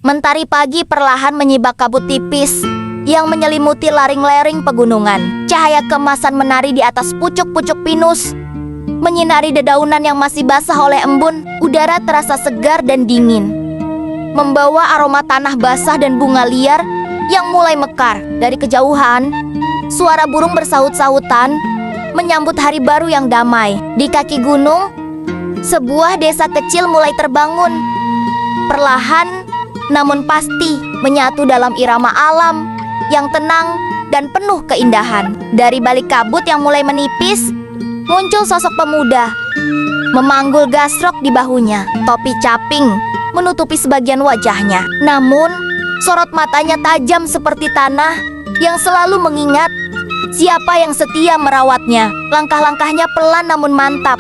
Mentari pagi perlahan menyibak kabut tipis yang menyelimuti laring-lering pegunungan. Cahaya keemasan menari di atas pucuk-pucuk pinus, menyinari dedaunan yang masih basah oleh embun. Udara terasa segar dan dingin, membawa aroma tanah basah dan bunga liar yang mulai mekar. Dari kejauhan, suara burung bersahut-sahutan menyambut hari baru yang damai. Di kaki gunung, sebuah desa kecil mulai terbangun, perlahan namun pasti menyatu dalam irama alam yang tenang dan penuh keindahan. Dari balik kabut yang mulai menipis, muncul sosok pemuda, memanggul gasrok di bahunya. Topi caping menutupi sebagian wajahnya, namun sorot matanya tajam seperti tanah yang selalu mengingat siapa yang setia merawatnya. Langkah-langkahnya pelan namun mantap,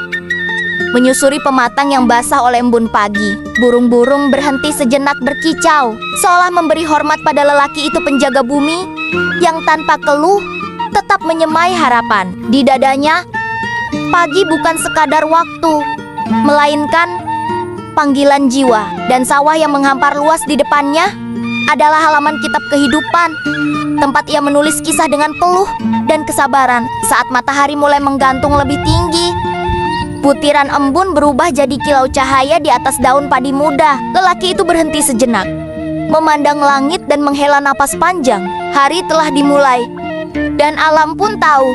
menyusuri pematang yang basah oleh embun pagi. Burung-burung berhenti sejenak berkicau, seolah memberi hormat pada lelaki itu, penjaga bumi yang tanpa keluh tetap menyemai harapan. Di dadanya, pagi bukan sekadar waktu, melainkan panggilan jiwa. Dan sawah yang menghampar luas di depannya adalah halaman kitab kehidupan, tempat ia menulis kisah dengan peluh dan kesabaran. Saat matahari mulai menggantung lebih tinggi, butiran embun berubah jadi kilau cahaya di atas daun padi muda. Lelaki itu berhenti sejenak, memandang langit dan menghela napas panjang. Hari telah dimulai, dan alam pun tahu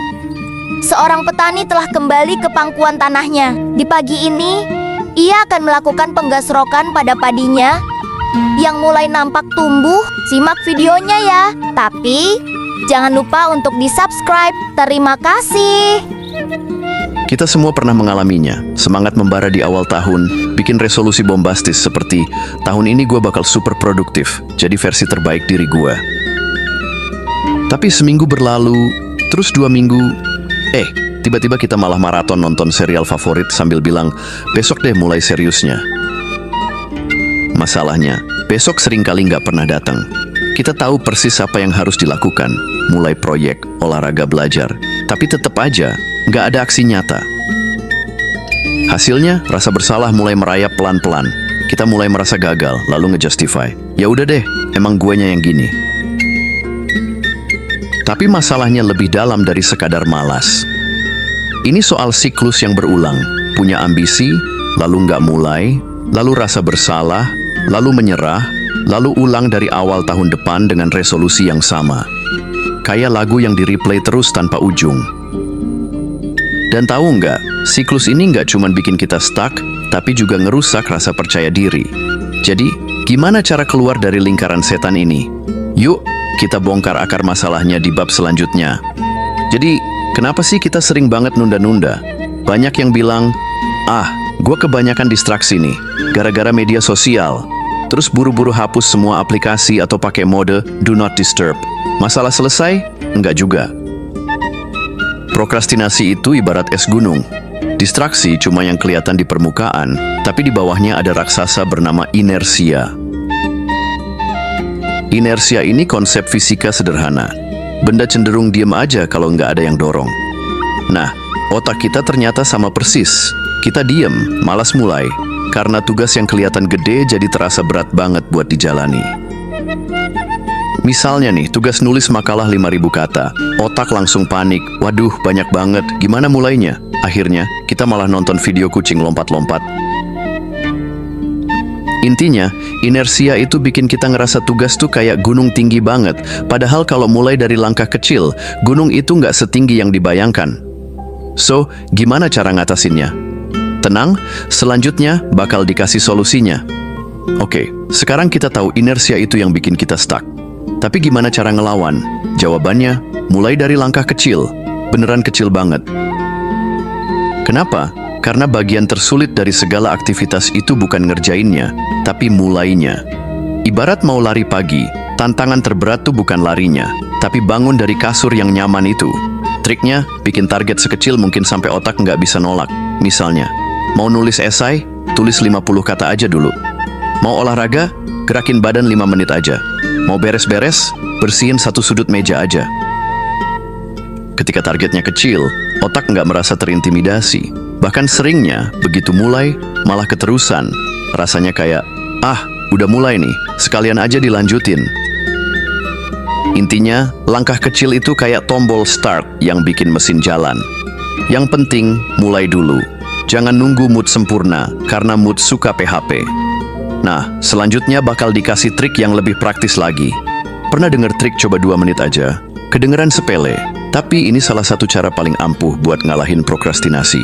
seorang petani telah kembali ke pangkuan tanahnya. Di pagi ini, ia akan melakukan penggasrokan pada padinya yang mulai nampak tumbuh. Simak videonya ya, tapi jangan lupa untuk di-subscribe. Terima kasih. Kita semua pernah mengalaminya. Semangat membara di awal tahun, bikin resolusi bombastis seperti tahun ini gue bakal super produktif, jadi versi terbaik diri gue. Tapi seminggu berlalu, terus 2 minggu, tiba-tiba kita malah maraton nonton serial favorit sambil bilang, besok deh mulai seriusnya. Masalahnya, besok seringkali nggak pernah datang. Kita tahu persis apa yang harus dilakukan, mulai proyek, olahraga, belajar, tapi tetap aja nggak ada aksi nyata. Hasilnya, rasa bersalah mulai merayap pelan-pelan. Kita mulai merasa gagal, lalu ngejustify. Ya udah deh, emang guanya yang gini. Tapi masalahnya lebih dalam dari sekadar malas. Ini soal siklus yang berulang. Punya ambisi, lalu nggak mulai, lalu rasa bersalah, lalu menyerah, lalu ulang dari awal tahun depan dengan resolusi yang sama. Kayak lagu yang di-replay terus tanpa ujung. Dan tahu nggak, siklus ini nggak cuma bikin kita stuck, tapi juga ngerusak rasa percaya diri. Jadi, gimana cara keluar dari lingkaran setan ini? Yuk, kita bongkar akar masalahnya di bab selanjutnya. Jadi, kenapa sih kita sering banget nunda-nunda? Banyak yang bilang, gue kebanyakan distraksi nih, gara-gara media sosial. Terus buru-buru hapus semua aplikasi atau pakai mode Do Not Disturb. Masalah selesai? Enggak juga. Prokrastinasi itu ibarat es gunung. Distraksi cuma yang kelihatan di permukaan, tapi di bawahnya ada raksasa bernama inersia. Inersia ini konsep fisika sederhana. Benda cenderung diem aja kalau nggak ada yang dorong. Nah, otak kita ternyata sama persis. Kita diem, malas mulai, karena tugas yang kelihatan gede jadi terasa berat banget buat dijalani. Misalnya nih, tugas nulis makalah 5.000 kata. Otak langsung panik. Waduh, banyak banget. Gimana mulainya? Akhirnya, kita malah nonton video kucing lompat-lompat. Intinya, inersia itu bikin kita ngerasa tugas tuh kayak gunung tinggi banget. Padahal kalau mulai dari langkah kecil, gunung itu nggak setinggi yang dibayangkan. So, gimana cara ngatasinnya? Tenang, selanjutnya bakal dikasih solusinya. Oke, sekarang kita tahu inersia itu yang bikin kita stuck. Tapi gimana cara ngelawan? Jawabannya, mulai dari langkah kecil. Beneran kecil banget. Kenapa? Karena bagian tersulit dari segala aktivitas itu bukan ngerjainnya, tapi mulainya. Ibarat mau lari pagi, tantangan terberat tuh bukan larinya, tapi bangun dari kasur yang nyaman itu. Triknya, bikin target sekecil mungkin sampai otak nggak bisa nolak. Misalnya, mau nulis esai, tulis 50 kata aja dulu. Mau olahraga, gerakin badan 5 menit aja. Mau beres-beres, bersihin satu sudut meja aja. Ketika targetnya kecil, otak nggak merasa terintimidasi. Bahkan seringnya, begitu mulai, malah keterusan. Rasanya kayak, udah mulai nih, sekalian aja dilanjutin. Intinya, langkah kecil itu kayak tombol start yang bikin mesin jalan. Yang penting, mulai dulu. Jangan nunggu mood sempurna, karena mood suka PHP. Nah, selanjutnya bakal dikasih trik yang lebih praktis lagi. Pernah denger trik coba 2 menit aja? Kedengeran sepele, tapi ini salah satu cara paling ampuh buat ngalahin prokrastinasi.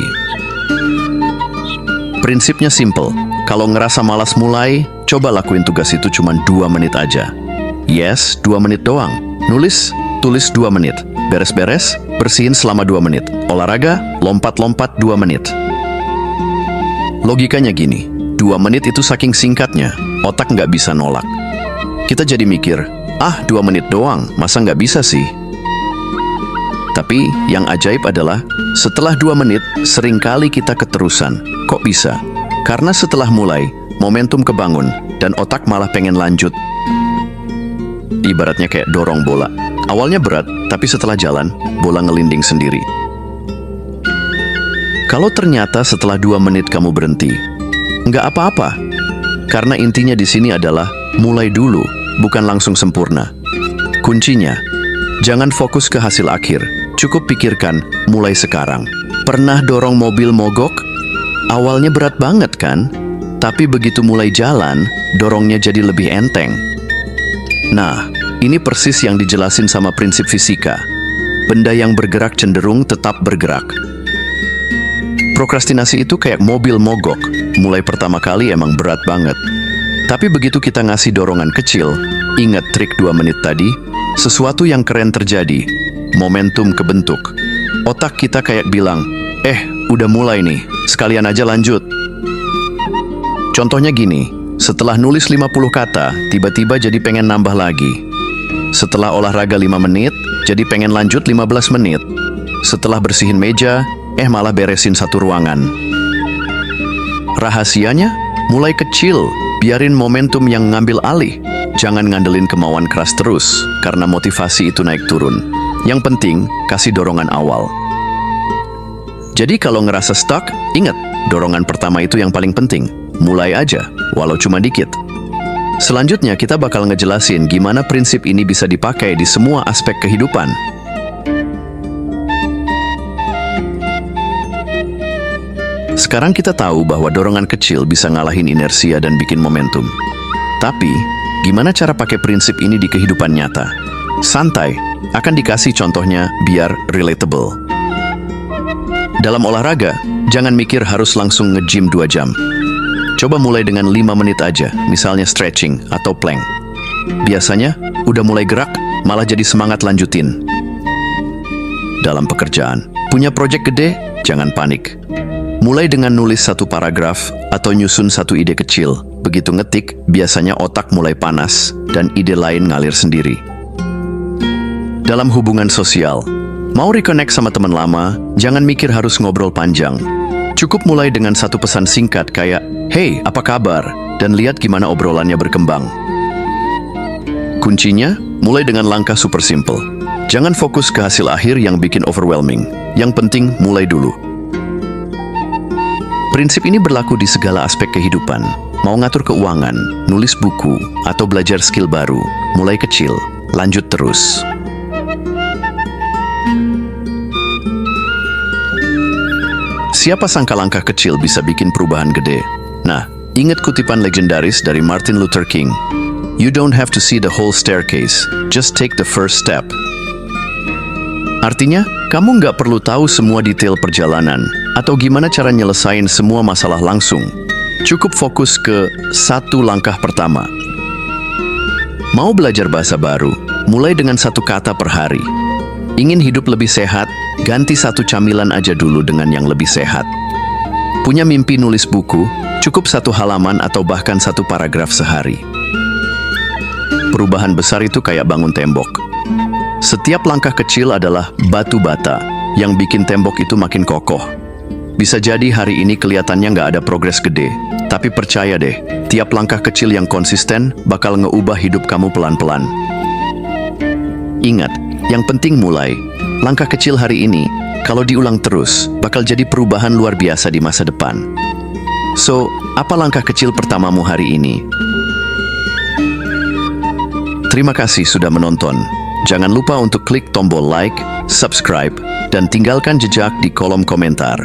Prinsipnya simple, kalau ngerasa malas mulai, coba lakuin tugas itu cuma 2 menit aja. Yes, 2 menit doang. Nulis, tulis 2 menit. Beres-beres, bersihin selama 2 menit. Olahraga, lompat-lompat 2 menit. Logikanya gini, 2 menit itu saking singkatnya, otak nggak bisa nolak. Kita jadi mikir, 2 menit doang, masa nggak bisa sih? Tapi yang ajaib adalah, setelah 2 menit, seringkali kita keterusan. Kok bisa? Karena setelah mulai, momentum kebangun, dan otak malah pengen lanjut. Ibaratnya kayak dorong bola. Awalnya berat, tapi setelah jalan, bola ngelinding sendiri. Kalau ternyata setelah 2 menit kamu berhenti, nggak apa-apa. Karena intinya di sini adalah, mulai dulu, bukan langsung sempurna. Kuncinya, jangan fokus ke hasil akhir, cukup pikirkan mulai sekarang. Pernah dorong mobil mogok? Awalnya berat banget kan? Tapi begitu mulai jalan, dorongnya jadi lebih enteng. Nah, ini persis yang dijelasin sama prinsip fisika. Benda yang bergerak cenderung tetap bergerak. Prokrastinasi itu kayak mobil mogok. Mulai pertama kali emang berat banget. Tapi begitu kita ngasih dorongan kecil, ingat trik 2 menit tadi, sesuatu yang keren terjadi. Momentum kebentuk. Otak kita kayak bilang, udah mulai nih, sekalian aja lanjut. Contohnya gini, setelah nulis 50 kata, tiba-tiba jadi pengen nambah lagi. Setelah olahraga 5 menit, jadi pengen lanjut 15 menit. Setelah bersihin meja, malah beresin satu ruangan. Rahasianya, mulai kecil, biarin momentum yang ngambil alih. Jangan ngandelin kemauan keras terus, karena motivasi itu naik turun. Yang penting, kasih dorongan awal. Jadi kalau ngerasa stuck, ingat, dorongan pertama itu yang paling penting. Mulai aja, walau cuma dikit. Selanjutnya kita bakal ngejelasin gimana prinsip ini bisa dipakai di semua aspek kehidupan. Sekarang kita tahu bahwa dorongan kecil bisa ngalahin inersia dan bikin momentum. Tapi, gimana cara pakai prinsip ini di kehidupan nyata? Santai, akan dikasih contohnya biar relatable. Dalam olahraga, jangan mikir harus langsung nge-gym 2 jam. Coba mulai dengan 5 menit aja, misalnya stretching atau plank. Biasanya, udah mulai gerak, malah jadi semangat lanjutin. Dalam pekerjaan, punya proyek gede, jangan panik. Mulai dengan nulis 1 paragraf atau nyusun 1 ide kecil. Begitu ngetik, biasanya otak mulai panas dan ide lain ngalir sendiri. Dalam hubungan sosial, mau reconnect sama teman lama, jangan mikir harus ngobrol panjang. Cukup mulai dengan 1 pesan singkat kayak, "Hey, apa kabar?" dan lihat gimana obrolannya berkembang. Kuncinya, mulai dengan langkah super simple. Jangan fokus ke hasil akhir yang bikin overwhelming. Yang penting, mulai dulu. Prinsip ini berlaku di segala aspek kehidupan. Mau ngatur keuangan, nulis buku, atau belajar skill baru. Mulai kecil, lanjut terus. Siapa sangka langkah kecil bisa bikin perubahan gede? Nah, ingat kutipan legendaris dari Martin Luther King. You don't have to see the whole staircase, just take the first step. Artinya, kamu nggak perlu tahu semua detail perjalanan atau gimana cara nyelesain semua masalah langsung. Cukup fokus ke 1 langkah pertama. Mau belajar bahasa baru, mulai dengan 1 kata per hari. Ingin hidup lebih sehat, ganti 1 camilan aja dulu dengan yang lebih sehat. Punya mimpi nulis buku, cukup 1 halaman atau bahkan 1 paragraf sehari. Perubahan besar itu kayak bangun tembok. Setiap langkah kecil adalah batu bata yang bikin tembok itu makin kokoh. Bisa jadi hari ini kelihatannya nggak ada progres gede, tapi percaya deh, tiap langkah kecil yang konsisten bakal ngeubah hidup kamu pelan-pelan. Ingat, yang penting mulai. Langkah kecil hari ini, kalau diulang terus, bakal jadi perubahan luar biasa di masa depan. So, apa langkah kecil pertamamu hari ini? Terima kasih sudah menonton. Jangan lupa untuk klik tombol like, subscribe, dan tinggalkan jejak di kolom komentar.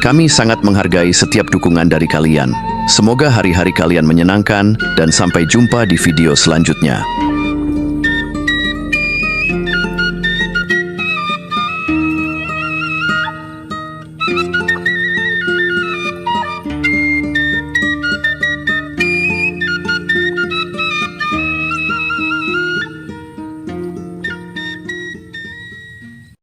Kami sangat menghargai setiap dukungan dari kalian. Semoga hari-hari kalian menyenangkan, dan sampai jumpa di video selanjutnya.